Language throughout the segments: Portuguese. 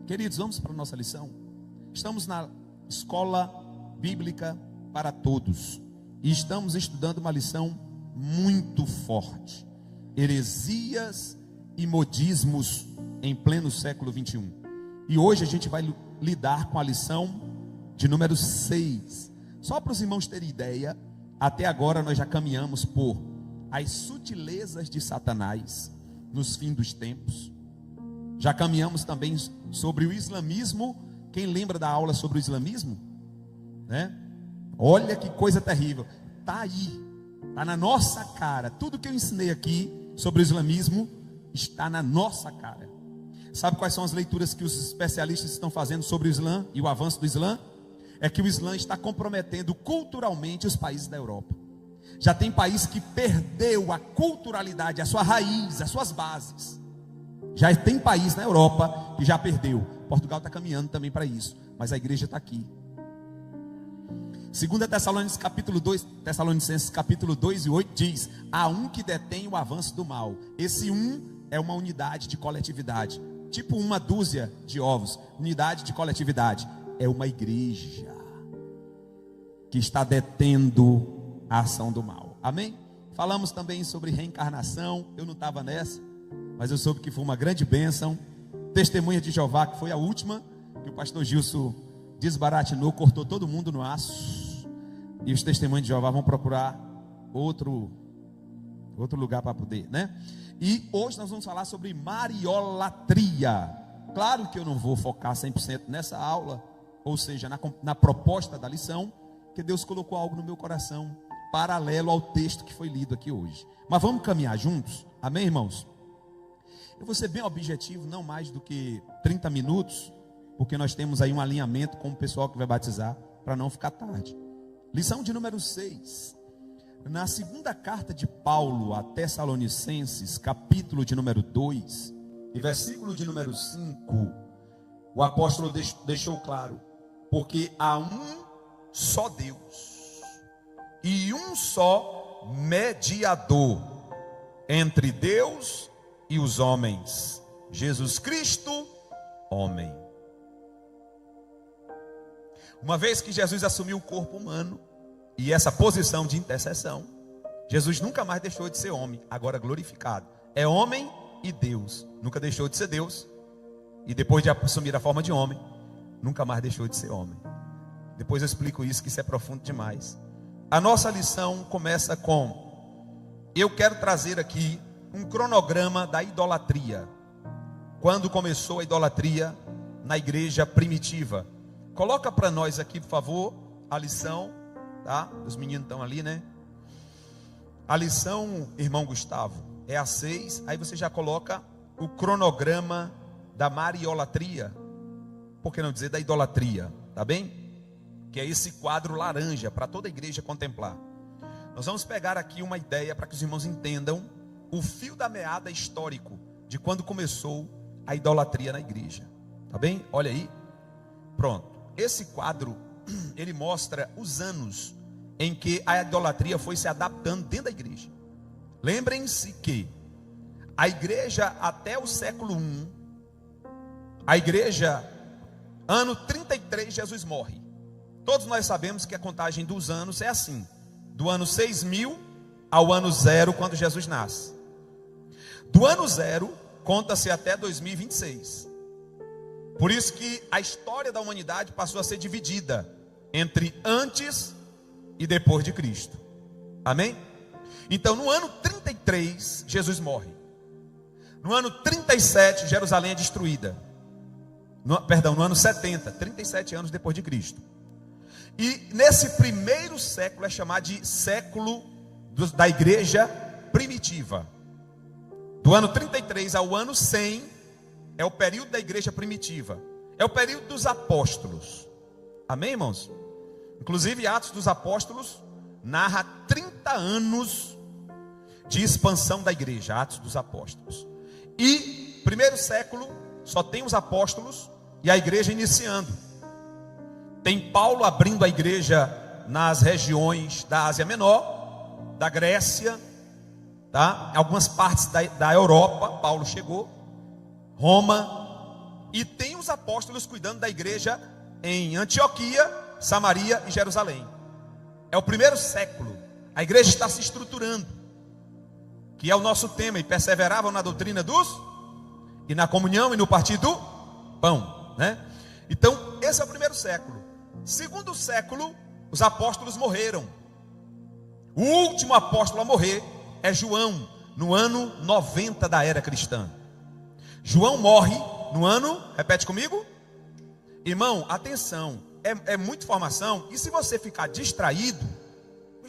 Queridos, vamos para a nossa lição. Estamos na escola bíblica para todos e estamos estudando uma lição muito forte: heresias e modismos em pleno século 21. E hoje a gente vai lidar com a lição de número 6. Só para os irmãos terem ideia, até agora nós já caminhamos por as sutilezas de Satanás nos fins dos tempos. Já caminhamos também sobre o islamismo. Quem lembra da aula sobre o islamismo? Né? Olha que coisa terrível. Está aí, está na nossa cara. Tudo que eu ensinei aqui sobre o islamismo está na nossa cara. Sabe quais são as leituras que os especialistas estão fazendo sobre o Islã e o avanço do Islã? É que o Islã está comprometendo culturalmente os países da Europa. Já tem país que perdeu a culturalidade, a sua raiz, as suas bases. Já tem país na Europa que já perdeu. Portugal está caminhando também para isso, mas a igreja está aqui. 2 Tessalonicenses capítulo 2 e 8 diz: há um que detém o avanço do mal. Esse um é uma unidade de coletividade, tipo uma dúzia de ovos. Unidade de coletividade é uma igreja que está detendo a ação do mal. Amém? Falamos também sobre reencarnação. Eu não estava nessa, mas eu soube que foi uma grande bênção. Testemunha de Jeová, que foi a última, que o pastor Gilson desbaratinou, cortou todo mundo no aço. E os testemunhos de Jeová vão procurar outro lugar para poder, né? E hoje nós vamos falar sobre mariolatria. Claro que eu não vou focar 100% nessa aula, ou seja, na proposta da lição, que Deus colocou algo no meu coração, paralelo ao texto que foi lido aqui hoje. Mas vamos caminhar juntos? Amém, irmãos? Eu vou ser bem objetivo, não mais do que 30 minutos, porque nós temos aí um alinhamento com o pessoal que vai batizar, para não ficar tarde. Lição de número 6. Na segunda carta de Paulo a Tessalonicenses, capítulo de número 2, e versículo de número 5, o apóstolo deixou claro: porque há um só Deus e um só mediador entre Deus e os homens, Jesus Cristo, homem. Uma vez que Jesus assumiu o corpo humano e essa posição de intercessão, Jesus nunca mais deixou de ser homem, agora glorificado. É homem e Deus, nunca deixou de ser Deus. E depois de assumir a forma de homem, nunca mais deixou de ser homem. Depois eu explico isso, que isso é profundo demais. A nossa lição começa com: eu quero trazer aqui um cronograma da idolatria. Quando começou a idolatria na igreja primitiva? Coloca para nós aqui, por favor, a lição, tá? Os meninos estão ali, né? A lição, irmão Gustavo, é a 6. Aí você já coloca o cronograma da mariolatria. Por que não dizer da idolatria? Tá bem? Que é esse quadro laranja para toda a igreja contemplar. Nós vamos pegar aqui uma ideia para que os irmãos entendam o fio da meada histórico de quando começou a idolatria na igreja. Tá bem? Olha aí. Pronto. Esse quadro, ele mostra os anos em que a idolatria foi se adaptando dentro da igreja. Lembrem-se que a igreja até o século I, a igreja, ano 33, Jesus morre. Todos nós sabemos que a contagem dos anos é assim: do ano 6000 ao ano 0, quando Jesus nasce. Do ano 0, conta-se até 2026. Por isso que a história da humanidade passou a ser dividida entre antes e depois de Cristo. Amém? Então no ano 33, Jesus morre. No ano 37, Jerusalém é destruída. No ano 70, 37 anos depois de Cristo. E nesse primeiro século é chamado de século da igreja primitiva. Do ano 33 ao ano 100 é o período da igreja primitiva. É o período dos apóstolos. Amém, irmãos? Inclusive, Atos dos Apóstolos narra 30 anos de expansão da igreja. Atos dos Apóstolos. E primeiro século só tem os apóstolos e a igreja iniciando. Tem Paulo abrindo a igreja nas regiões da Ásia Menor, da Grécia, tá? Algumas partes da Europa. Paulo chegou. Roma, e tem os apóstolos cuidando da igreja em Antioquia, Samaria e Jerusalém. É o primeiro século. A igreja está se estruturando, que é o nosso tema, e perseveravam na doutrina e na comunhão e no partir do pão, né? Então, esse é o primeiro século. Segundo século, os apóstolos morreram. O último apóstolo a morrer é João, no ano 90 da era cristã. João morre no ano, repete comigo. Irmão, atenção, é muita informação, e se você ficar distraído,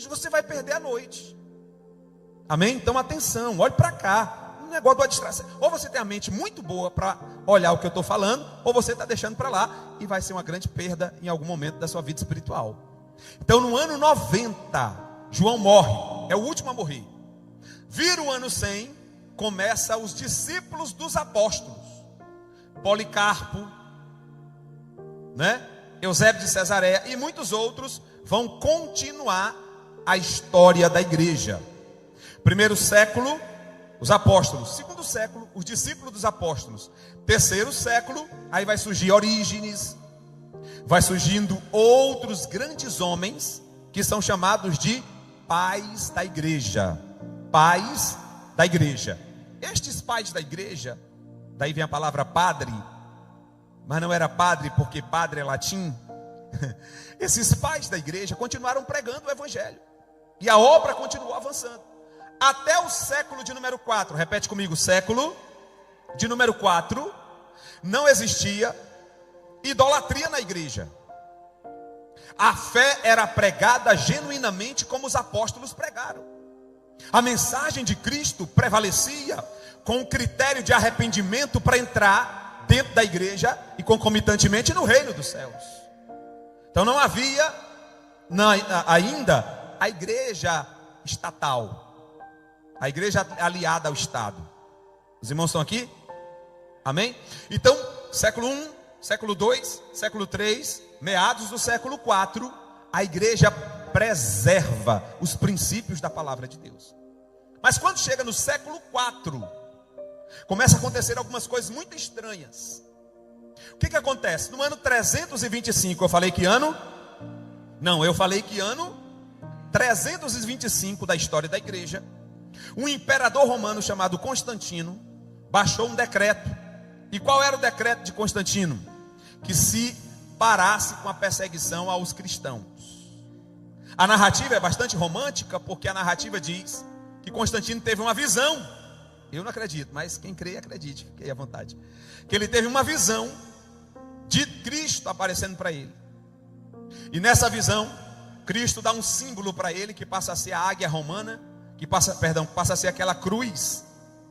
você vai perder a noite. Amém? Então atenção, olhe para cá. Um negócio da distração. Ou você tem a mente muito boa para olhar o que eu estou falando, ou você está deixando para lá, e vai ser uma grande perda em algum momento da sua vida espiritual. Então no ano 90, João morre, é o último a morrer. Vira o ano 100, começa os discípulos dos apóstolos. Policarpo, né? Eusébio de Cesareia e muitos outros vão continuar a história da igreja. Primeiro século, os apóstolos. Segundo século, os discípulos dos apóstolos. Terceiro século, aí vai surgir Orígenes. Vai surgindo outros grandes homens que são chamados de pais da igreja. Pais da igreja. Estes pais da igreja, daí vem a palavra padre, mas não era padre porque padre é latim. Esses pais da igreja continuaram pregando o evangelho, e a obra continuou avançando até o século de número 4. Repete comigo, século de número 4. Não existia idolatria na igreja. A fé era pregada genuinamente como os apóstolos pregaram. A mensagem de Cristo prevalecia com o critério de arrependimento para entrar dentro da igreja e concomitantemente no reino dos céus. Então não havia ainda a igreja estatal, a igreja aliada ao Estado. Os irmãos estão aqui? Amém? Então, século 1, século 2, século 3, meados do século 4, a igreja preserva os princípios da palavra de Deus. Mas quando chega no século 4, começa a acontecer algumas coisas muito estranhas. O que acontece? No ano 325, eu falei que ano? Não, eu falei que ano 325 da história da igreja, um imperador romano chamado Constantino baixou um decreto. E qual era o decreto de Constantino? Que se parasse com a perseguição aos cristãos. A narrativa é bastante romântica, porque a narrativa diz que Constantino teve uma visão. Eu não acredito, mas quem crê, acredite, fiquei à vontade. Que ele teve uma visão de Cristo aparecendo para ele. E nessa visão, Cristo dá um símbolo para ele, que passa a ser a águia romana, passa a ser aquela cruz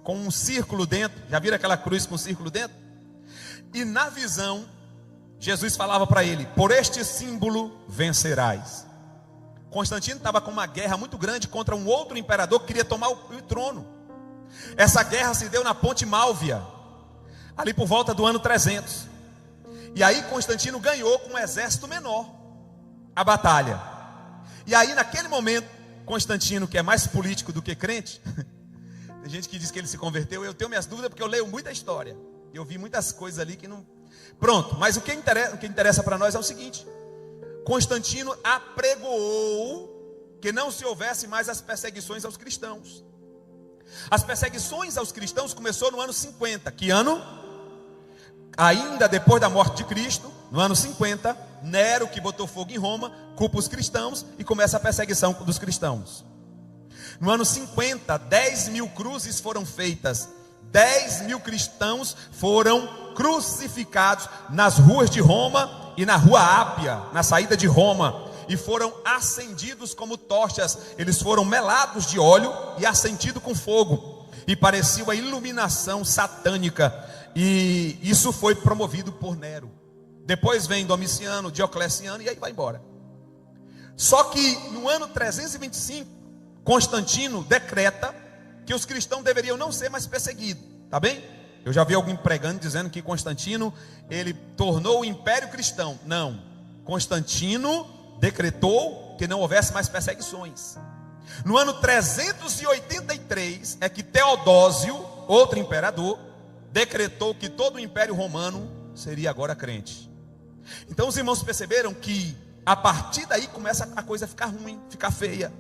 com um círculo dentro. Já viram aquela cruz com um círculo dentro? E na visão, Jesus falava para ele: por este símbolo vencerás. Constantino estava com uma guerra muito grande contra um outro imperador que queria tomar o trono. Essa guerra se deu na Ponte Málvia, ali por volta do ano 300. E aí Constantino ganhou com um exército menor a batalha. E aí naquele momento, Constantino, que é mais político do que crente, tem gente que diz que ele se converteu. Eu tenho minhas dúvidas porque eu leio muita história, eu vi muitas coisas ali que não... Pronto, mas o que interessa para nós é o seguinte: Constantino apregoou que não se houvesse mais as perseguições aos cristãos. As perseguições aos cristãos começou no ano 50. Que ano? Ainda depois da morte de Cristo, no ano 50, Nero, que botou fogo em Roma, culpa os cristãos e começa a perseguição dos cristãos. No ano 50, 10 mil cruzes foram feitas. 10 mil cristãos foram crucificados nas ruas de Roma e na rua Ápia, na saída de Roma, e foram acendidos como tochas. Eles foram melados de óleo e acendidos com fogo, e parecia uma iluminação satânica. E isso foi promovido por Nero. Depois vem Domiciano, Diocleciano, e aí vai embora. Só que no ano 325, Constantino decreta que os cristãos deveriam não ser mais perseguidos. Tá bem? Eu já vi alguém pregando dizendo que Constantino, ele tornou o império cristão. Não, Constantino decretou que não houvesse mais perseguições. No ano 383 é que Teodósio, outro imperador, decretou que todo o império romano seria agora crente. Então os irmãos perceberam que a partir daí começa a coisa a ficar ruim, ficar feia.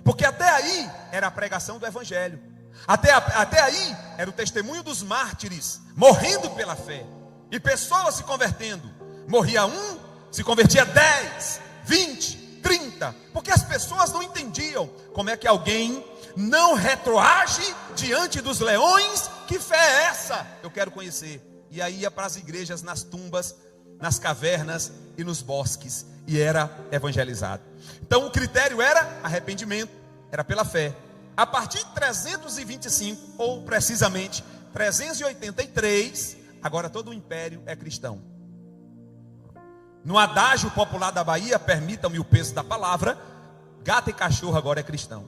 Porque até aí era a pregação do evangelho. Até aí era o testemunho dos mártires, morrendo pela fé. E pessoas se convertendo. Morria um, se convertia 10, 20, 30. Porque as pessoas não entendiam como é que alguém não retroage diante dos leões. Que fé é essa? Eu quero conhecer. E aí ia para as igrejas, nas tumbas, nas cavernas e nos bosques, e era evangelizado. Então o critério era arrependimento, era pela fé. A partir de 325, ou precisamente 383, agora todo o império é cristão. No adágio popular da Bahia, permitam-me o peso da palavra, gato e cachorro agora é cristão.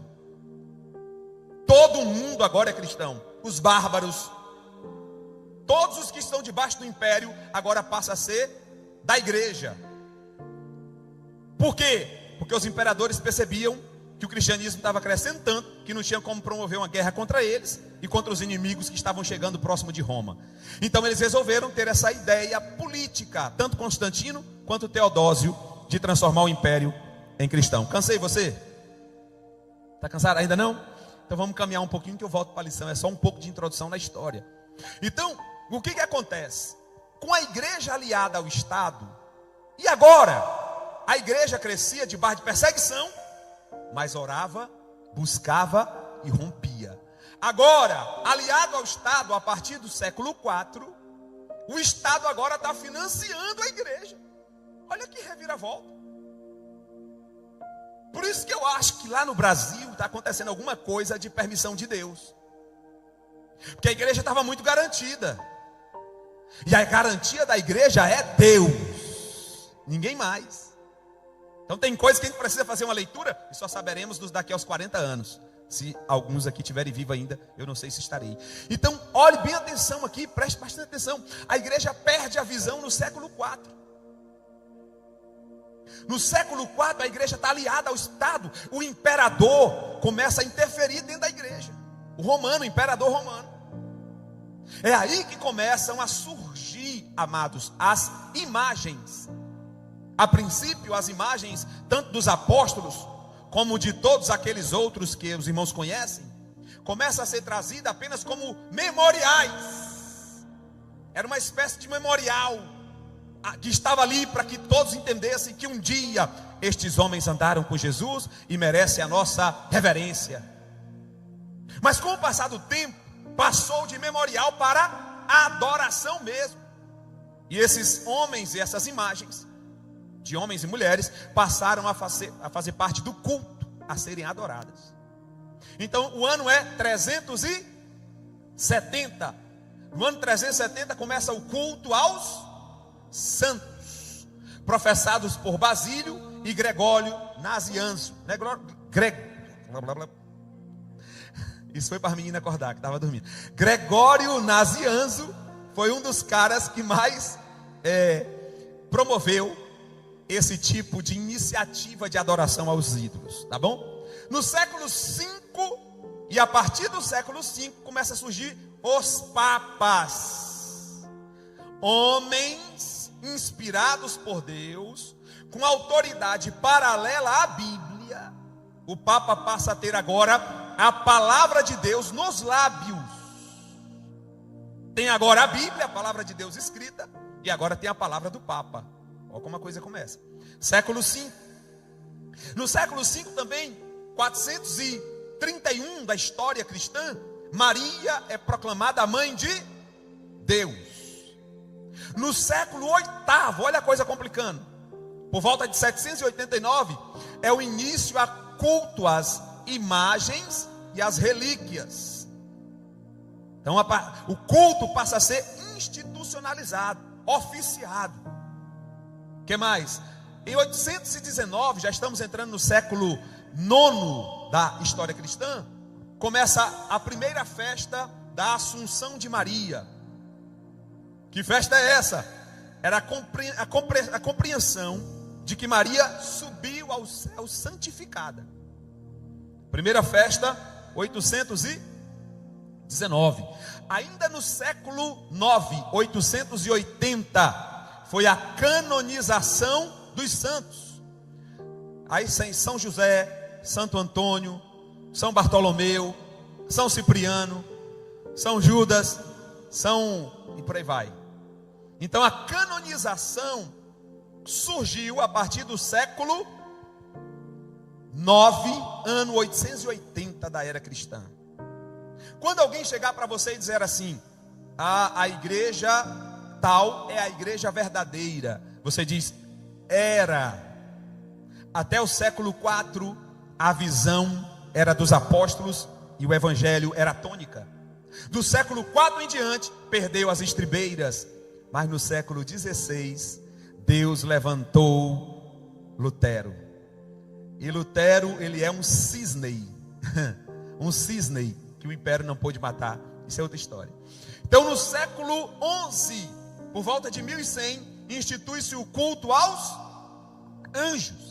Todo mundo agora é cristão. Os bárbaros, todos os que estão debaixo do império, agora passa a ser da igreja. Por quê? Porque os imperadores percebiam que o cristianismo estava crescendo tanto, que não tinha como promover uma guerra contra eles e contra os inimigos que estavam chegando próximo de Roma. Então eles resolveram ter essa ideia política, tanto Constantino quanto Teodósio, de transformar o império em cristão. Cansei você? Está cansado? Ainda não? Então vamos caminhar um pouquinho que eu volto para a lição. É só um pouco de introdução na história. Então, o que acontece? Com a igreja aliada ao Estado, e agora, a igreja crescia debaixo de perseguição, mas orava, buscava e rompia. Agora, aliado ao Estado, a partir do século IV, o Estado agora está financiando a igreja. Olha que reviravolta. Por isso que eu acho que lá no Brasil está acontecendo alguma coisa de permissão de Deus. Porque a igreja estava muito garantida. E a garantia da igreja é Deus, ninguém mais. Então tem coisas que a gente precisa fazer uma leitura e só saberemos nos daqui aos 40 anos. Se alguns aqui estiverem vivos ainda, eu não sei se estarei. Então olhe bem atenção aqui, preste bastante atenção. A igreja perde a visão no século IV. No século IV a igreja está aliada ao Estado. O imperador começa a interferir dentro da igreja. O romano, o imperador romano. É aí que começam a surgir, amados, as imagens. A princípio, as imagens, tanto dos apóstolos, como de todos aqueles outros que os irmãos conhecem, começa a ser trazida apenas como memoriais. Era uma espécie de memorial, que estava ali para que todos entendessem que um dia estes homens andaram com Jesus e merecem a nossa reverência. Mas com o passar do tempo, passou de memorial para adoração mesmo. E esses homens e essas imagens, de homens e mulheres, passaram a fazer parte do culto, a serem adoradas. Então o ano é 370. No ano 370 começa o culto aos santos, professados por Basílio e Gregório Nazianzo. Isso foi para a menina acordar, que estava dormindo. Gregório Nazianzo foi um dos caras que mais promoveu esse tipo de iniciativa de adoração aos ídolos, tá bom? No século V, e a partir do século V, começa a surgir os papas. Homens inspirados por Deus, com autoridade paralela à Bíblia. O Papa passa a ter agora a palavra de Deus nos lábios. Tem agora a Bíblia, a palavra de Deus escrita, e agora tem a palavra do Papa. Olha como a coisa começa. Século V. No século V também, 431 da história cristã, Maria é proclamada a mãe de Deus. No século VIII, olha a coisa complicando, por volta de 789, é o início a culto às imagens e às relíquias. Então o culto passa a ser institucionalizado, oficiado. O que mais? Em 819, já estamos entrando no século IX da história cristã, começa a primeira festa da Assunção de Maria. Que festa é essa? Era a compreensão de que Maria subiu ao céu santificada. Primeira festa, 819. ainda no século 9, 880, foi a canonização dos santos. Aí São José, Santo Antônio, São Bartolomeu, São Cipriano, São Judas, e por aí vai. Então a canonização surgiu a partir do século 9, ano 880 da era cristã. Quando alguém chegar para você e dizer assim: a igreja tal é a igreja verdadeira, você diz: era. Até o século 4 a visão era dos apóstolos e o evangelho era a tônica. Do século 4 em diante perdeu as estribeiras, mas no século 16 Deus levantou Lutero. E Lutero, ele é um cisne, um cisne que o império não pôde matar. Isso é outra história. Então no século 11, por volta de 1100, institui-se o culto aos anjos.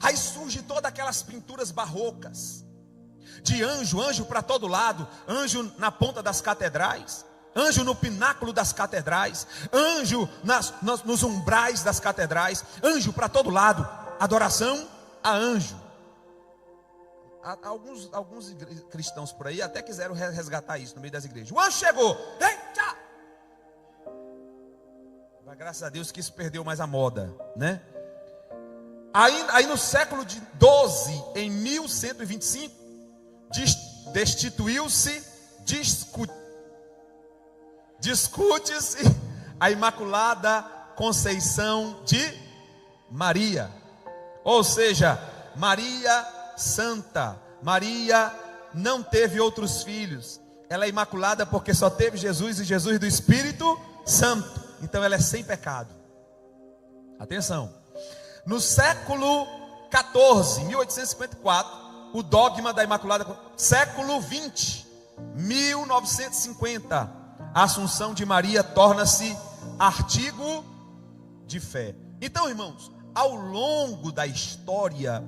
Aí surge todas aquelas pinturas barrocas, de anjo para todo lado, anjo na ponta das catedrais, anjo no pináculo das catedrais, anjo nos umbrais das catedrais, anjo para todo lado, adoração a anjo. Alguns cristãos por aí até quiseram resgatar isso no meio das igrejas. O anjo chegou, eita! Mas graças a Deus que isso perdeu mais a moda, né? Aí no século de 12, em 1125, destituiu-se, discute-se a Imaculada Conceição de Maria. Ou seja, Maria Santa. Maria não teve outros filhos. Ela é imaculada porque só teve Jesus e Jesus do Espírito Santo. Então ela é sem pecado. Atenção. No século 14, 1854, o dogma da Imaculada. Século 20, 1950, a Assunção de Maria torna-se artigo de fé. Então, irmãos, ao longo da história,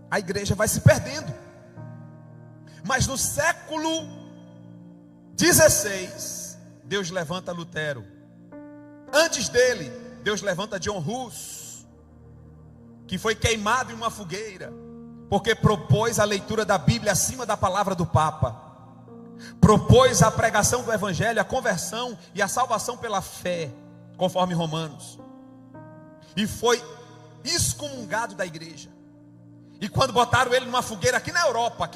a igreja vai se perdendo. Mas no século 16, Deus levanta Lutero. Antes dele, Deus levanta John Hus, que foi queimado em uma fogueira, porque propôs a leitura da Bíblia acima da palavra do Papa. Propôs a pregação do Evangelho, a conversão e a salvação pela fé, conforme Romanos. E foi excomungado da igreja. E quando botaram ele numa fogueira aqui na Europa,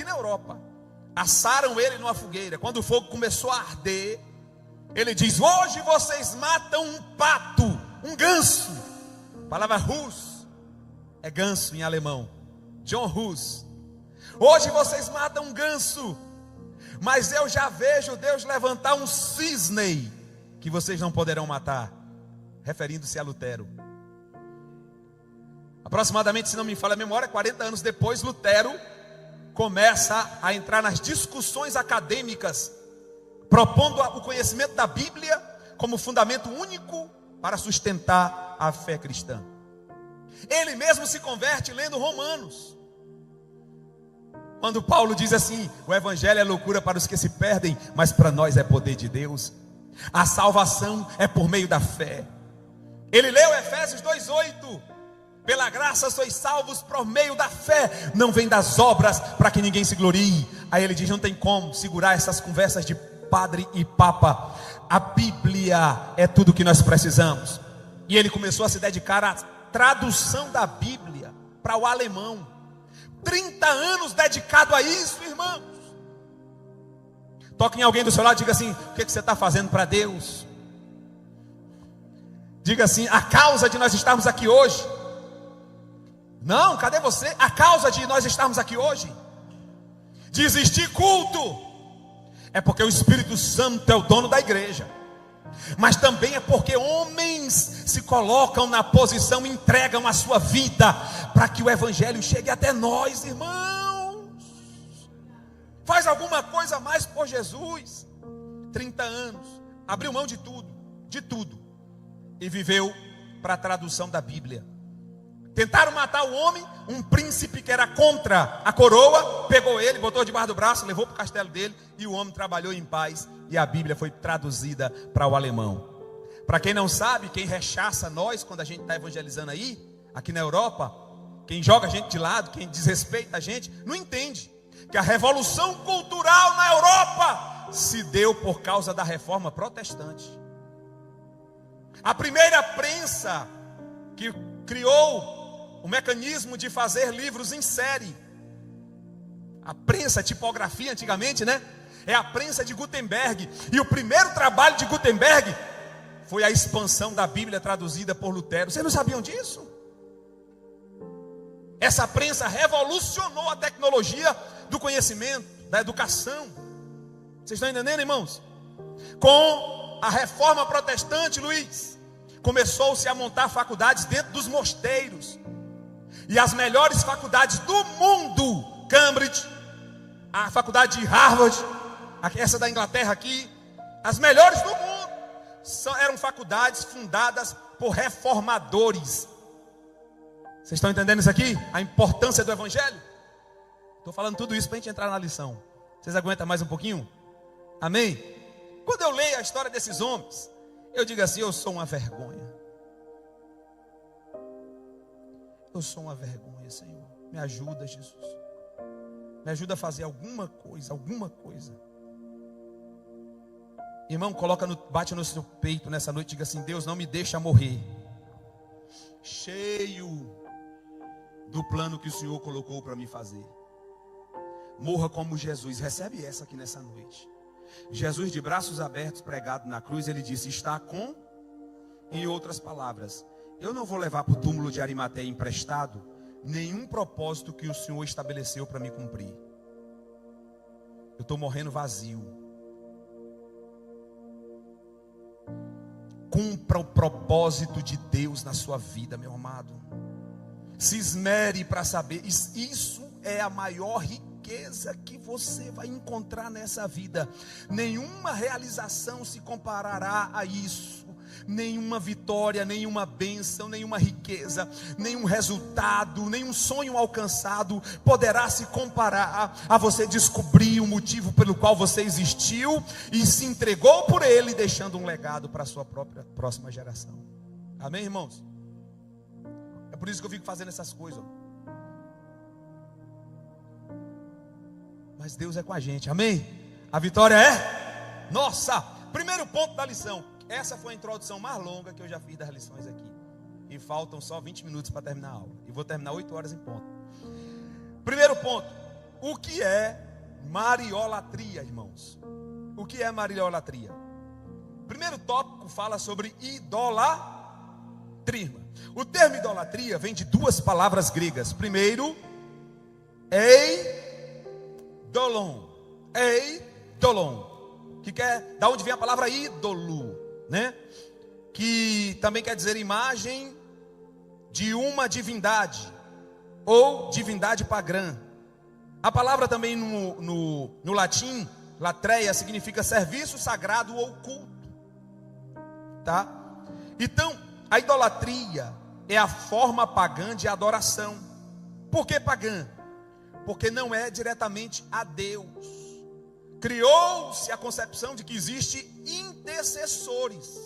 assaram ele numa fogueira. Quando o fogo começou a arder, ele diz: hoje vocês matam um pato, um ganso. A palavra Hus é ganso em alemão. John Hus. Hoje vocês matam um ganso, mas eu já vejo Deus levantar um cisne que vocês não poderão matar. Referindo-se a Lutero. Aproximadamente, se não me falha a memória, 40 anos depois, Lutero começa a entrar nas discussões acadêmicas, propondo o conhecimento da Bíblia como fundamento único para sustentar a fé cristã. Ele mesmo se converte lendo Romanos, quando Paulo diz assim: o evangelho é loucura para os que se perdem, mas para nós é poder de Deus. A salvação é por meio da fé. Ele leu Efésios 2:8: pela graça sois salvos por meio da fé, não vem das obras para que ninguém se glorie. Aí ele diz: não tem como segurar essas conversas de padre e papa, a Bíblia é tudo o que nós precisamos. E ele começou a se dedicar à tradução da Bíblia para o alemão. 30 anos dedicado a isso, irmãos. Toque em alguém do seu lado e diga assim: o que você está fazendo para Deus? Diga assim: a causa de nós estarmos aqui hoje. Não, cadê você? A causa de nós estarmos aqui hoje, de existir culto, é porque o Espírito Santo é o dono da igreja. Mas também é porque homens se colocam na posição, entregam a sua vida para que o evangelho chegue até nós, irmãos. Faz alguma coisa mais por Jesus. 30 anos, abriu mão de tudo, e viveu para a tradução da Bíblia. Tentaram matar o homem, um príncipe que era contra a coroa, pegou ele, botou debaixo do braço, levou para o castelo dele, e o homem trabalhou em paz, e a Bíblia foi traduzida para o alemão. Para quem não sabe, quem rechaça nós, quando a gente está evangelizando aí, aqui na Europa, quem joga a gente de lado, quem desrespeita a gente, não entende que a revolução cultural na Europa se deu por causa da reforma protestante. A primeira prensa que criou o mecanismo de fazer livros em série, a prensa, a tipografia antigamente, né? É a prensa de Gutenberg. E o primeiro trabalho de Gutenberg foi a expansão da Bíblia traduzida por Lutero. Vocês não sabiam disso? Essa prensa revolucionou a tecnologia do conhecimento, da educação. Vocês estão entendendo, irmãos? Com a reforma protestante, Luiz, começou-se a montar faculdades dentro dos mosteiros. E as melhores faculdades do mundo, Cambridge, a faculdade de Harvard, essa da Inglaterra aqui, as melhores do mundo, eram faculdades fundadas por reformadores. Vocês estão entendendo isso aqui? A importância do Evangelho? Estou falando tudo isso para a gente entrar na lição. Vocês aguentam mais um pouquinho? Amém? Quando eu leio a história desses homens, eu digo assim: eu sou uma vergonha. Eu sou uma vergonha, Senhor. Me ajuda, Jesus. Me ajuda a fazer alguma coisa, alguma coisa. Irmão, bate no seu peito nessa noite e diga assim: Deus, não me deixa morrer cheio do plano que o Senhor colocou para me fazer. Morra como Jesus. Recebe essa aqui nessa noite. Jesus, de braços abertos, pregado na cruz, ele disse: está com, em outras palavras, eu não vou levar para o túmulo de Arimateia emprestado nenhum propósito que o Senhor estabeleceu para me cumprir. Eu estou morrendo vazio. Cumpra o propósito de Deus na sua vida, meu amado. Se esmere para saber. Isso é a maior riqueza que você vai encontrar nessa vida. Nenhuma realização se comparará a isso. Nenhuma vitória, nenhuma bênção, nenhuma riqueza, nenhum resultado, nenhum sonho alcançado poderá se comparar a você descobrir o motivo pelo qual você existiu e se entregou por ele, deixando um legado para a sua própria próxima geração. Amém, irmãos? É por isso que eu fico fazendo essas coisas. Mas Deus é com a gente, amém? A vitória é nossa. Primeiro ponto da lição. Essa foi a introdução mais longa que eu já fiz das lições aqui. E faltam só 20 minutos para terminar a aula. E vou terminar 8 horas em ponto. Primeiro ponto. O que é mariolatria, irmãos? O que é mariolatria? Primeiro tópico fala sobre idolatria. O termo idolatria vem de duas palavras gregas. Primeiro, eidolon. Eidolon. Da onde vem a palavra ídolo, né? Que também quer dizer imagem de uma divindade ou divindade pagã. A palavra também no latim, latreia, significa serviço sagrado ou culto, tá? Então, a idolatria é a forma pagã de adoração. Por que pagã? Porque não é diretamente a Deus. Criou-se a concepção de que existe intercessores.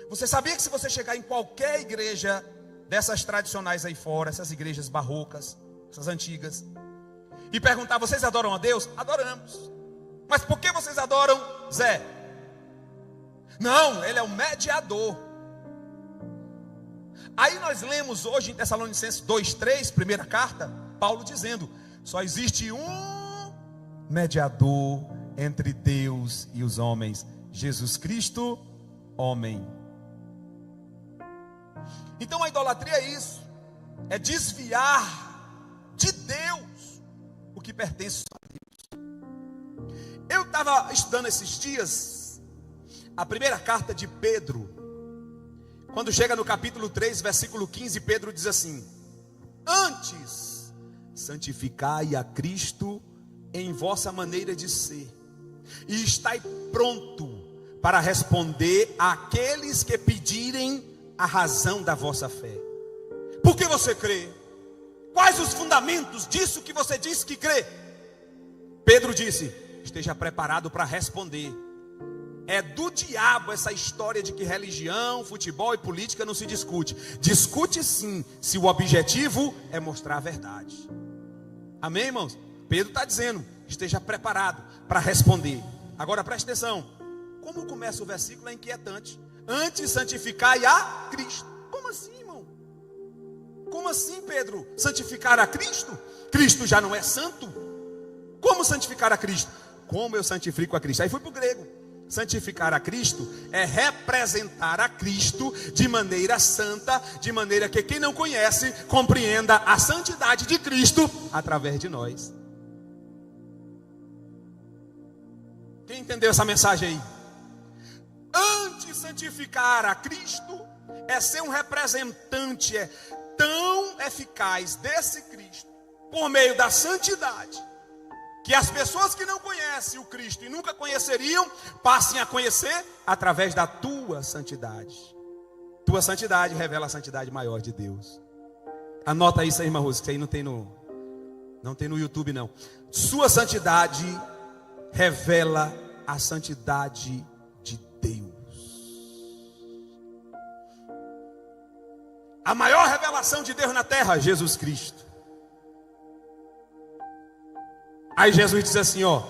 Você sabia que se você chegar em qualquer igreja dessas tradicionais aí fora, essas igrejas barrocas, essas antigas, e perguntar: vocês adoram a Deus? Adoramos. Mas por que vocês adoram Zé? Não, ele é o mediador. Aí nós lemos hoje em Tessalonicenses 2:3, primeira carta, Paulo dizendo: só existe um mediador entre Deus e os homens, Jesus Cristo, homem. Então a idolatria é isso, é desviar de Deus o que pertence a Deus. Eu estava estudando esses dias a primeira carta de Pedro. Quando chega no capítulo 3, versículo 15, Pedro diz assim: antes santificai a Cristo em vossa maneira de ser, e estai pronto para responder àqueles que pedirem a razão da vossa fé. Por Por que você crê? Quais os fundamentos disso que você diz que crê? Pedro disse: esteja preparado para responder. É do diabo essa história de que religião, futebol e política não se discute. Discute sim, se o objetivo é mostrar a verdade. Amém, irmãos? Pedro está dizendo: esteja preparado para responder. Agora preste atenção. Como começa o versículo é inquietante. Antes santificai a Cristo. Como assim, irmão? Como assim, Pedro? Santificar a Cristo? Cristo já não é santo? Como santificar a Cristo? Como eu santifico a Cristo? Aí fui para o grego. Santificar a Cristo é representar a Cristo de maneira santa, de maneira que quem não conhece compreenda a santidade de Cristo através de nós. Quem entendeu essa mensagem aí? Antes santificar a Cristo é ser um representante tão eficaz desse Cristo por meio da santidade, que as pessoas que não conhecem o Cristo e nunca conheceriam, passem a conhecer através da tua santidade. Tua santidade revela a santidade maior de Deus. Anota isso aí, irmã Rose, que isso aí não tem no YouTube não. Sua santidade revela a santidade de Deus. A maior revelação de Deus na terra, Jesus Cristo. Aí Jesus diz assim, ó: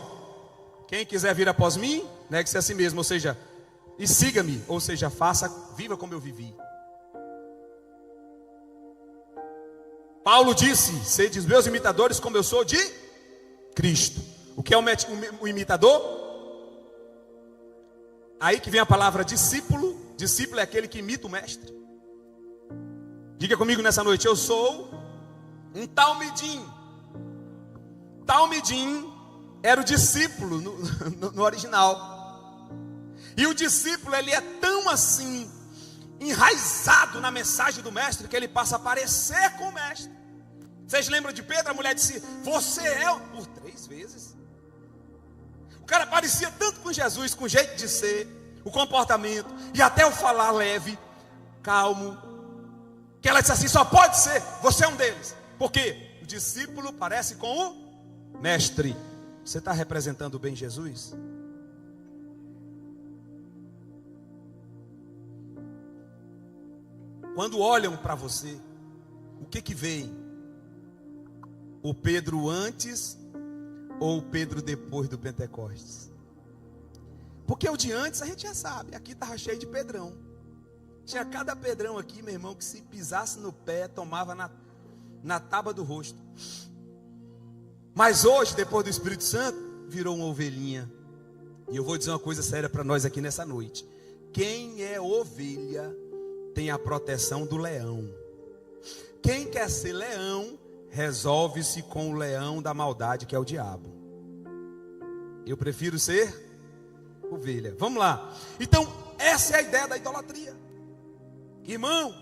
quem quiser vir após mim, negue-se a si mesmo, ou seja, e siga-me, ou seja, viva como eu vivi. Paulo disse: sede os meus imitadores como eu sou de Cristo. O que é o imitador? Aí que vem a palavra discípulo. Discípulo é aquele que imita o mestre. Diga comigo nessa noite: eu sou um talmidim. Talmidim era o discípulo no original. E o discípulo, ele é tão assim enraizado na mensagem do mestre, que ele passa a parecer com o mestre. Vocês lembram de Pedro? A mulher disse: você é por 3 vezes. O cara parecia tanto com Jesus, com o jeito de ser, o comportamento e até o falar leve, calmo, que ela disse assim: só pode ser, você é um deles. Por quê? O discípulo parece com o mestre. Você está representando bem Jesus? Quando olham para você, o que vem? O Pedro antes ou o Pedro depois do Pentecostes? Porque o de antes a gente já sabe. Aqui estava cheio de Pedrão. Tinha cada Pedrão aqui, meu irmão, que se pisasse no pé, tomava na tábua do rosto. Mas hoje, depois do Espírito Santo, virou uma ovelhinha. E eu vou dizer uma coisa séria para nós aqui nessa noite. Quem é ovelha tem a proteção do leão. Quem quer ser leão, resolve-se com o leão da maldade, que é o diabo. Eu prefiro ser ovelha. Vamos lá. Então, essa é a ideia da idolatria. Irmãos,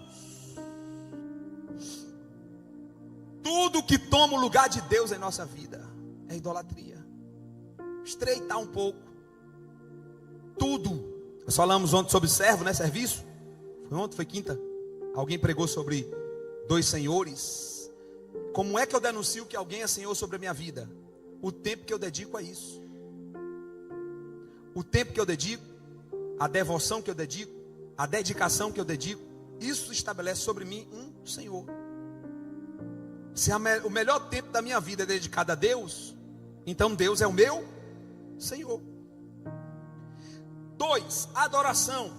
tudo que toma o lugar de Deus em nossa vida é idolatria. Estreitar um pouco. Tudo. Nós falamos ontem sobre servo, né? Serviço. Foi ontem, foi quinta. Alguém pregou sobre 2 senhores. Como é que eu denuncio que alguém é senhor sobre a minha vida? O tempo que eu dedico a isso. O tempo que eu dedico, a devoção que eu dedico, a dedicação que eu dedico, isso estabelece sobre mim um senhor. Se o melhor tempo da minha vida é dedicado a Deus, então Deus é o meu Senhor. 2, adoração.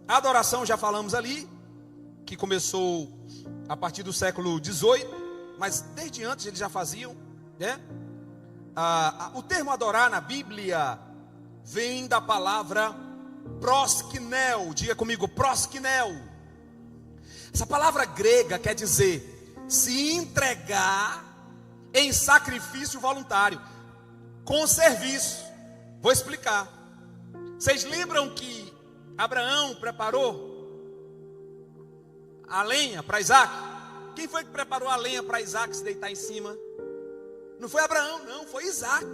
A adoração já falamos ali, que começou a partir do século 18, mas desde antes eles já faziam, né? O termo adorar na Bíblia vem da palavra proskinel. Diga comigo, proskinel. Essa palavra grega quer dizer se entregar em sacrifício voluntário, com serviço. Vou explicar. Vocês lembram que Abraão preparou a lenha para Isaac? Quem foi que preparou a lenha para Isaac se deitar em cima? Não foi Abraão, não, foi Isaac.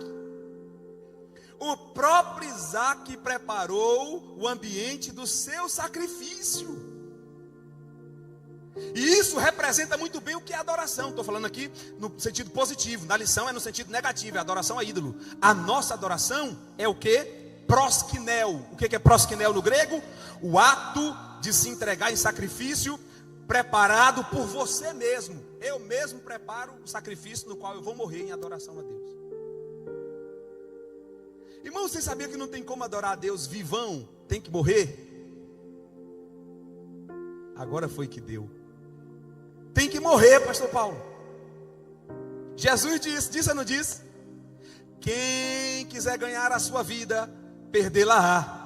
O próprio Isaac preparou o ambiente do seu sacrifício. E isso representa muito bem o que é adoração. Estou falando aqui no sentido positivo. Na lição é no sentido negativo, é adoração a ídolo. A nossa adoração é o que? Proskinel. O que é proskinel no grego? O ato de se entregar em sacrifício preparado por você mesmo. Eu mesmo preparo o sacrifício no qual eu vou morrer em adoração a Deus. Irmão, você sabia que não tem como adorar a Deus vivão? Tem que morrer? Agora foi que deu. Tem que morrer, pastor Paulo. Jesus disse ou não disse? Quem quiser ganhar a sua vida, perdê-la-á.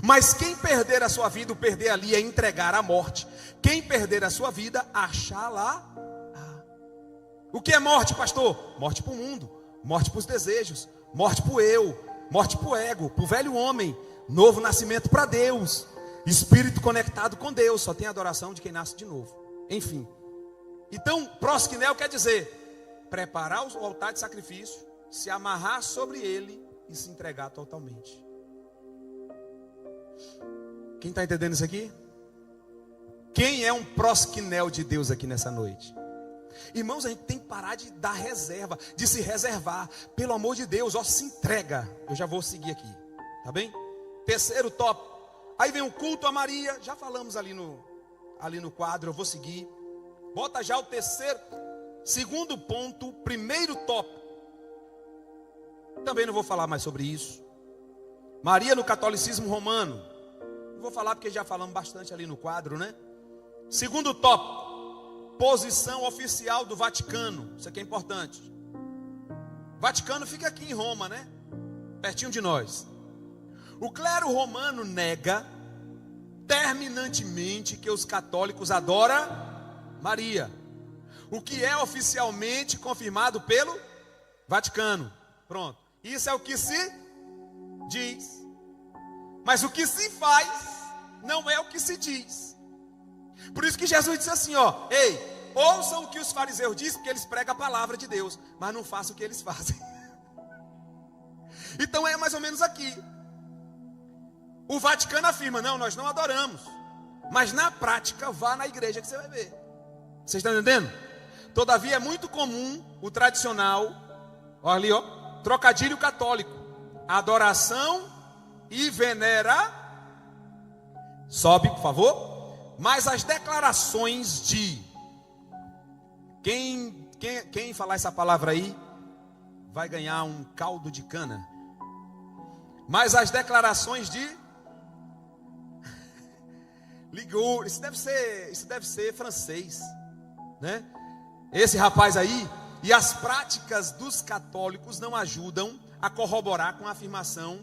Mas quem perder a sua vida, o perder ali é entregar à morte. Quem perder a sua vida, achá-la. O que é morte, pastor? Morte para o mundo, morte para os desejos, morte para o eu, morte para o ego, para o velho homem. Novo nascimento para Deus, espírito conectado com Deus. Só tem adoração de quem nasce de novo. Enfim, então proskinel quer dizer preparar o altar de sacrifício, se amarrar sobre ele e se entregar totalmente. Quem está entendendo isso aqui? Quem é um proskinel de Deus aqui nessa noite? Irmãos, a gente tem que parar de dar reserva, de se reservar. Pelo amor de Deus, ó, se entrega. Eu já vou seguir aqui, tá bem? Terceiro tópico. Aí vem o culto a Maria. Já falamos ali no quadro, eu vou seguir. Bota já o terceiro, segundo ponto, primeiro tópico. Também não vou falar mais sobre isso. Maria no catolicismo romano. Não vou falar porque já falamos bastante ali no quadro, né? Segundo tópico, posição oficial do Vaticano. Isso aqui é importante. O Vaticano fica aqui em Roma, né? Pertinho de nós. O clero romano nega terminantemente que os católicos adoram Maria, o que é oficialmente confirmado pelo Vaticano. Pronto. Isso é o que se diz. Mas o que se faz não é o que se diz. Por isso que Jesus disse assim, ó: ei, ouçam o que os fariseus dizem, porque eles pregam a palavra de Deus, mas não façam o que eles fazem. Então é mais ou menos aqui. O Vaticano afirma, não, nós não adoramos. Mas na prática, vá na igreja que você vai ver. Vocês estão entendendo? Todavia é muito comum o tradicional, olha ali, ó, trocadilho católico, adoração e venera. Sobe, por favor. Mas as declarações de quem falar essa palavra aí vai ganhar um caldo de cana. Mas as declarações de ligou, isso deve ser francês, né? Esse rapaz aí. E as práticas dos católicos não ajudam a corroborar com a afirmação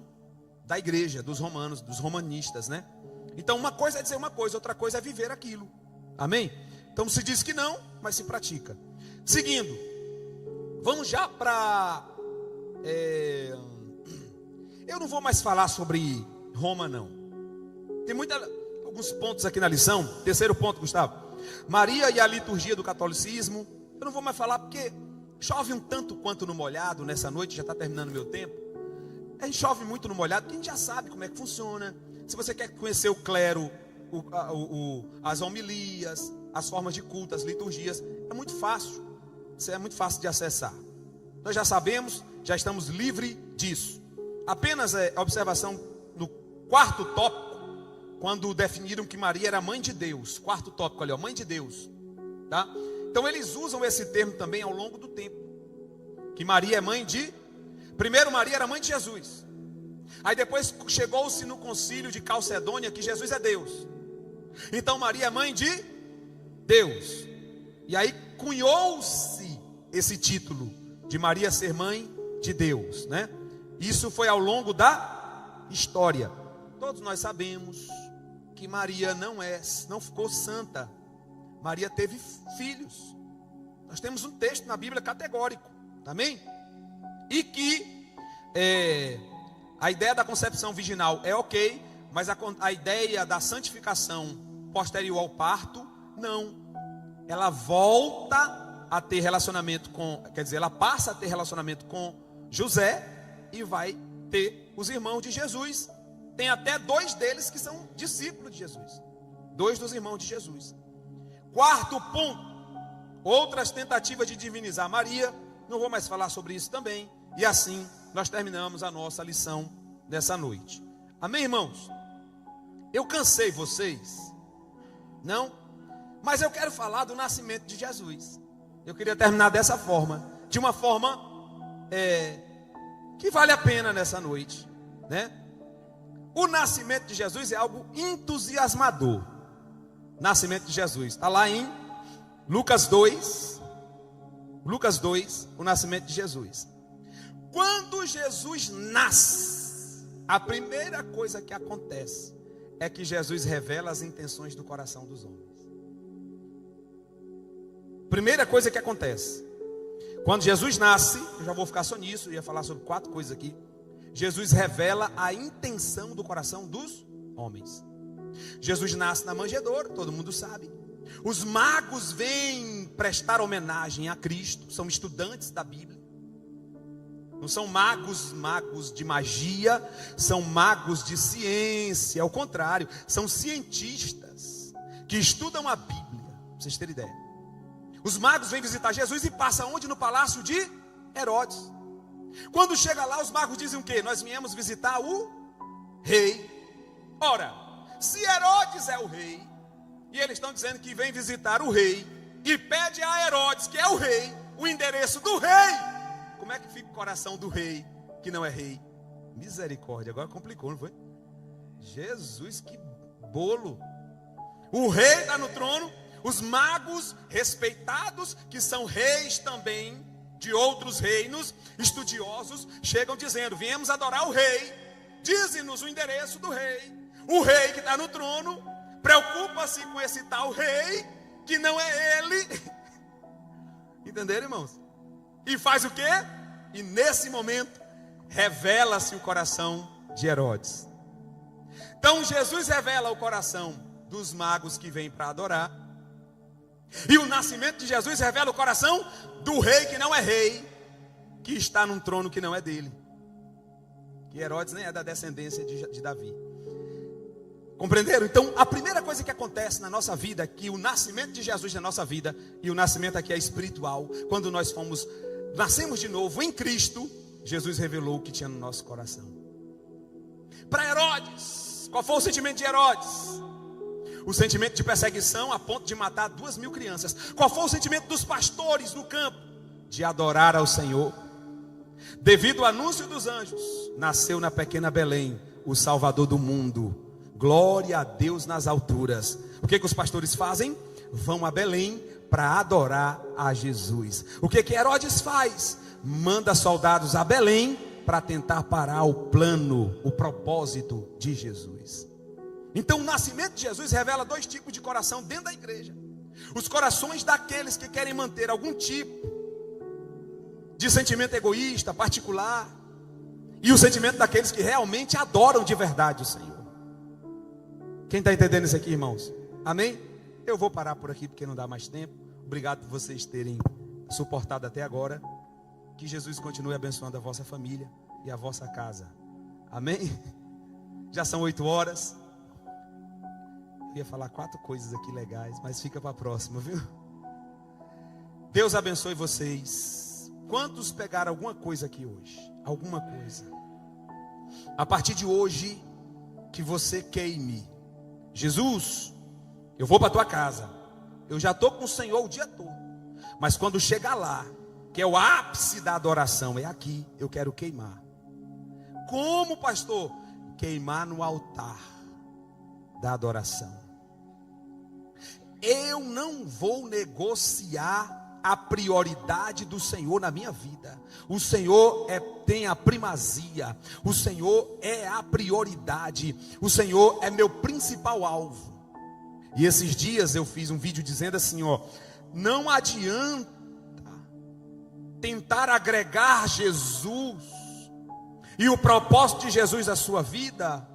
da igreja, dos romanos, dos romanistas, né? Então uma coisa é dizer uma coisa, outra coisa é viver aquilo. Amém? Então se diz que não, mas se pratica. Seguindo, vamos já para eu não vou mais falar sobre Roma, não. Tem alguns pontos aqui na lição. Terceiro ponto, Gustavo: Maria e a liturgia do catolicismo. Eu não vou mais falar porque chove um tanto quanto no molhado nessa noite. Já está terminando o meu tempo. A gente chove muito no molhado, porque a gente já sabe como é que funciona. Se você quer conhecer o clero, as homilias, as formas de culto, as liturgias, é muito fácil. Isso é muito fácil de acessar. Nós já sabemos, já estamos livres disso. Apenas observação no quarto tópico, quando definiram que Maria era mãe de Deus. Quarto tópico ali, ó, mãe de Deus, tá? Então eles usam esse termo também ao longo do tempo, que Maria é mãe de... Primeiro Maria era mãe de Jesus. Aí depois chegou-se no concílio de Calcedônia que Jesus é Deus. Então Maria é mãe de Deus. E aí cunhou-se esse título de Maria ser mãe de Deus, né? Isso foi ao longo da história. Todos nós sabemos que Maria não ficou santa. Maria teve filhos. Nós temos um texto na Bíblia categórico, amém? E que a ideia da concepção virginal é ok, mas a ideia da santificação posterior ao parto, não. Ela volta a ter relacionamento com, quer dizer, ela passa a ter relacionamento com José e vai ter os irmãos de Jesus. Tem até 2 deles que são discípulos de Jesus. 2 dos irmãos de Jesus. Quarto ponto, outras tentativas de divinizar Maria. Não vou mais falar sobre isso também. E assim nós terminamos a nossa lição dessa noite. Amém, irmãos? Eu cansei vocês? Não? Mas eu quero falar do nascimento de Jesus. Eu queria terminar dessa forma, de uma forma que vale a pena nessa noite, né? O nascimento de Jesus é algo entusiasmador. Nascimento de Jesus, está lá em Lucas 2, o nascimento de Jesus. Quando Jesus nasce, a primeira coisa que acontece é que Jesus revela as intenções do coração dos homens. Primeira coisa que acontece, quando Jesus nasce, eu já vou ficar só nisso, eu ia falar sobre 4 coisas aqui. Jesus revela a intenção do coração dos homens. Jesus nasce na manjedoura, todo mundo sabe. Os magos vêm prestar homenagem a Cristo, são estudantes da Bíblia. Não são magos de magia, são magos de ciência, ao contrário, são cientistas que estudam a Bíblia, pra vocês terem ideia. Os magos vêm visitar Jesus e passam onde? No palácio de Herodes. Quando chega lá, os magos dizem o quê? Nós viemos visitar o rei. Ora, se Herodes é o rei, e eles estão dizendo que vem visitar o rei, e pede a Herodes, que é o rei, o endereço do rei, como é que fica o coração do rei, que não é rei? Misericórdia, agora complicou, não foi? Jesus, que bolo. O rei está no trono, os magos respeitados, que são reis também, de outros reinos, estudiosos, chegam dizendo, viemos adorar o rei, dize-nos o endereço do rei. O rei que está no trono, preocupa-se com esse tal rei, que não é ele. Entenderam, irmãos? E faz o quê? E nesse momento, revela-se o coração de Herodes. Então Jesus revela o coração dos magos que vêm para adorar. E o nascimento de Jesus revela o coração do rei que não é rei, que está num trono que não é dele. Que Herodes nem é da descendência de Davi. Compreenderam? Então, a primeira coisa que acontece na nossa vida, que o nascimento de Jesus na nossa vida, e o nascimento aqui é espiritual, quando nós nascemos de novo em Cristo, Jesus revelou o que tinha no nosso coração. Para Herodes, qual foi o sentimento de Herodes? O sentimento de perseguição a ponto de matar 2.000 crianças. Qual foi o sentimento dos pastores no campo? De adorar ao Senhor. Devido ao anúncio dos anjos, nasceu na pequena Belém o Salvador do mundo. Glória a Deus nas alturas. O que os pastores fazem? Vão a Belém para adorar a Jesus. O que Herodes faz? Manda soldados a Belém para tentar parar o plano, o propósito de Jesus. Então o nascimento de Jesus revela 2 tipos de coração dentro da igreja. Os corações daqueles que querem manter algum tipo de sentimento egoísta, particular, e o sentimento daqueles que realmente adoram de verdade o Senhor. Quem está entendendo isso aqui, irmãos? Amém? Eu vou parar por aqui porque não dá mais tempo. Obrigado por vocês terem suportado até agora. Que Jesus continue abençoando a vossa família e a vossa casa. Amém? Já são 8 horas. Eu ia falar 4 coisas aqui legais, mas fica para a próxima, viu? Deus abençoe vocês. Quantos pegaram alguma coisa aqui hoje? Alguma coisa. A partir de hoje, que você queime. Jesus, eu vou para a tua casa. Eu já estou com o Senhor o dia todo. Mas quando chegar lá, que é o ápice da adoração, é aqui, eu quero queimar. Como, pastor? Queimar no altar da adoração. Eu não vou negociar a prioridade do Senhor na minha vida. O Senhor tem a primazia. O Senhor é a prioridade. O Senhor é meu principal alvo. E esses dias eu fiz um vídeo dizendo assim, não adianta tentar agregar Jesus e o propósito de Jesus à sua vida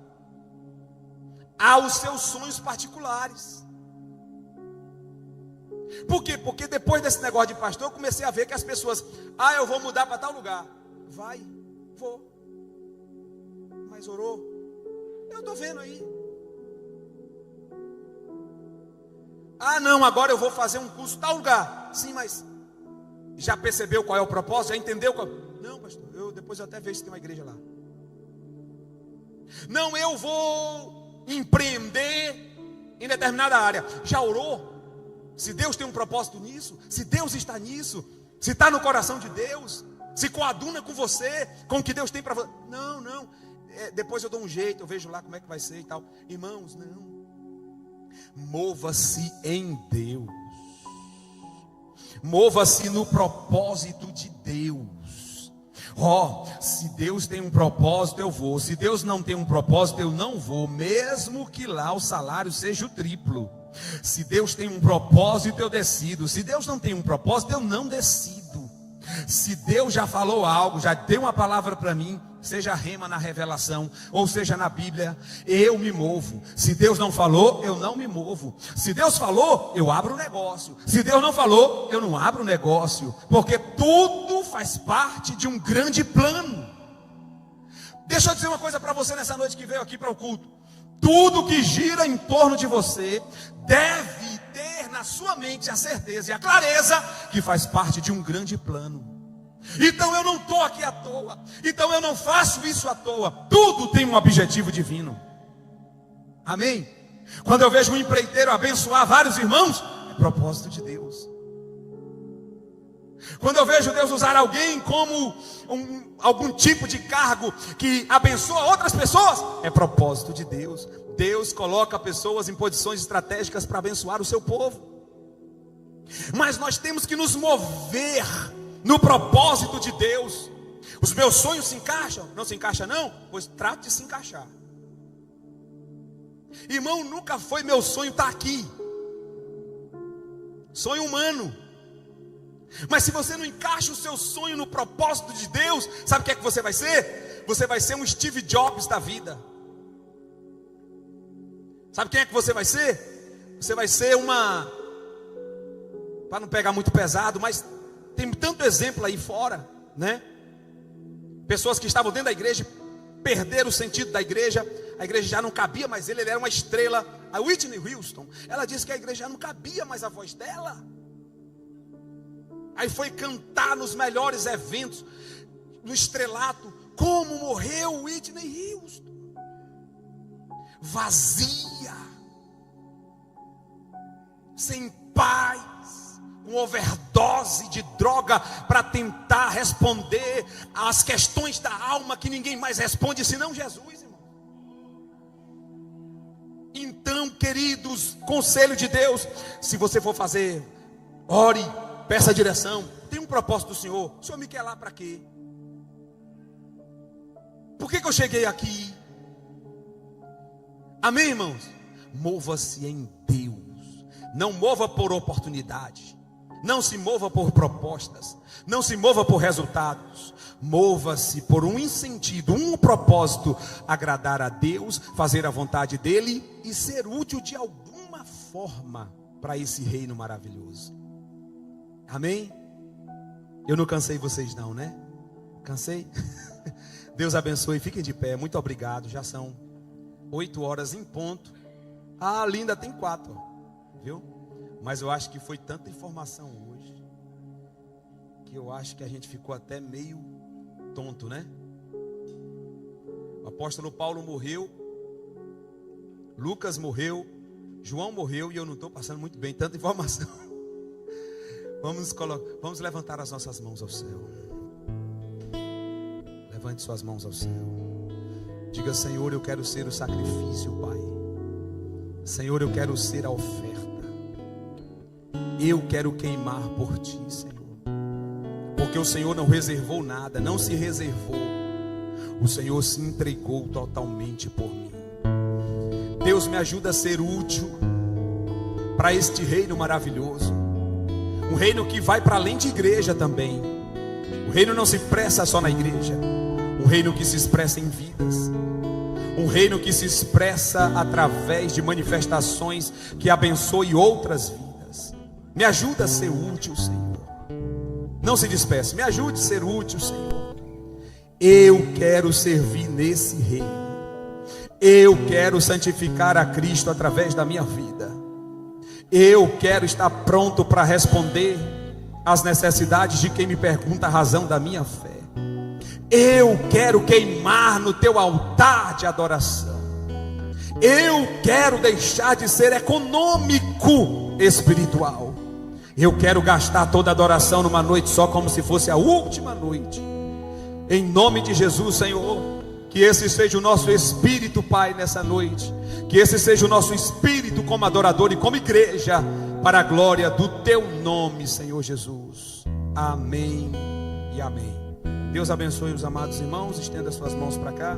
aos seus sonhos particulares. Por quê? Porque depois desse negócio de pastor, eu comecei a ver que as pessoas, eu vou mudar para tal lugar. Vai, vou. Mas orou? Eu estou vendo aí. Ah, não, agora eu vou fazer um curso em tal lugar. Sim, mas já percebeu qual é o propósito? Já entendeu qual? Não, pastor, depois eu até vejo se tem uma igreja lá. Não, eu vou empreender em determinada área. Já orou? Se Deus tem um propósito nisso, se Deus está nisso, se está no coração de Deus, se coaduna com você, com o que Deus tem para você. Não, depois eu dou um jeito, eu vejo lá como é que vai ser e tal. Irmãos, não. Mova-se em Deus. Mova-se no propósito de Deus. Se Deus tem um propósito, eu vou. Se Deus não tem um propósito, eu não vou, mesmo que lá o salário seja o triplo. Se Deus tem um propósito, eu decido. Se Deus não tem um propósito, eu não decido. Se Deus já falou algo, já deu uma palavra para mim, seja rema na revelação, ou seja na Bíblia, eu me movo. Se Deus não falou, eu não me movo. Se Deus falou, eu abro o negócio. Se Deus não falou, eu não abro o negócio. Porque tudo faz parte de um grande plano. Deixa eu dizer uma coisa para você nessa noite que veio aqui para o culto. Tudo que gira em torno de você deve ter na sua mente a certeza e a clareza que faz parte de um grande plano. Então eu não estou aqui à toa. Então eu não faço isso à toa. Tudo tem um objetivo divino. Amém? Quando eu vejo um empreiteiro abençoar vários irmãos, é propósito de Deus. Quando eu vejo Deus usar alguém como algum tipo de cargo que abençoa outras pessoas, é propósito de Deus. Deus coloca pessoas em posições estratégicas para abençoar o seu povo. Mas nós temos que nos mover no propósito de Deus. Os meus sonhos se encaixam? Não se encaixa não? Pois trate de se encaixar. Irmão, nunca foi meu sonho estar aqui. Sonho humano. Mas se você não encaixa o seu sonho no propósito de Deus, sabe o que é que você vai ser? Você vai ser um Steve Jobs da vida. Sabe quem é que você vai ser? Você vai ser uma... Para não pegar muito pesado, mas tem tanto exemplo aí fora, né? Pessoas que estavam dentro da igreja perderam o sentido da igreja. A igreja já não cabia mais ele era uma estrela. A Whitney Houston, ela disse que a igreja já não cabia mais a voz dela. Aí foi cantar nos melhores eventos, no estrelato, como morreu Whitney Houston. Vazia, sem paz, com overdose de droga, para tentar responder às questões da alma que ninguém mais responde, senão Jesus, irmão. Então, queridos, conselho de Deus, se você for fazer, ore, peça direção. Tem um propósito do Senhor. O Senhor me quer lá para quê? Por que eu cheguei aqui? Amém, irmãos? Mova-se em Deus. Não mova por oportunidade. Não se mova por propostas. Não se mova por resultados. Mova-se por um incentivo, um propósito: agradar a Deus, fazer a vontade dEle e ser útil de alguma forma para esse reino maravilhoso. Amém? Eu não cansei vocês não, né? Cansei? Deus abençoe, fiquem de pé, muito obrigado. Já são 8 horas em ponto. Ah, linda, tem 4, viu? Mas eu acho que foi tanta informação hoje que eu acho que a gente ficou até meio tonto, né? O apóstolo Paulo morreu, Lucas morreu, João morreu, e eu não estou passando muito bem, tanta informação. Vamos levantar as nossas mãos ao céu. Levante suas mãos ao céu. Diga: Senhor, eu quero ser o sacrifício, Pai. Senhor, eu quero ser a oferta. Eu quero queimar por Ti, Senhor. Porque o Senhor não reservou nada, não se reservou. O Senhor se entregou totalmente por mim. Deus, me ajuda a ser útil para este reino maravilhoso. Um reino que vai para além de igreja também. O reino não se expressa só na igreja. Um reino que se expressa em vidas. Um reino que se expressa através de manifestações que abençoe outras vidas. Me ajuda a ser útil, Senhor. Não se despeça, me ajude a ser útil, Senhor. Eu quero servir nesse reino. Eu quero santificar a Cristo através da minha vida. Eu quero estar pronto para responder às necessidades de quem me pergunta a razão da minha fé. Eu quero queimar no teu altar de adoração. Eu quero deixar de ser econômico espiritual. Eu quero gastar toda a adoração numa noite só, como se fosse a última noite. Em nome de Jesus, Senhor, que esse seja o nosso espírito, Pai, nessa noite. Que esse seja o nosso espírito como adorador e como igreja, para a glória do teu nome, Senhor Jesus. Amém e amém. Deus abençoe os amados irmãos. Estenda suas mãos para cá.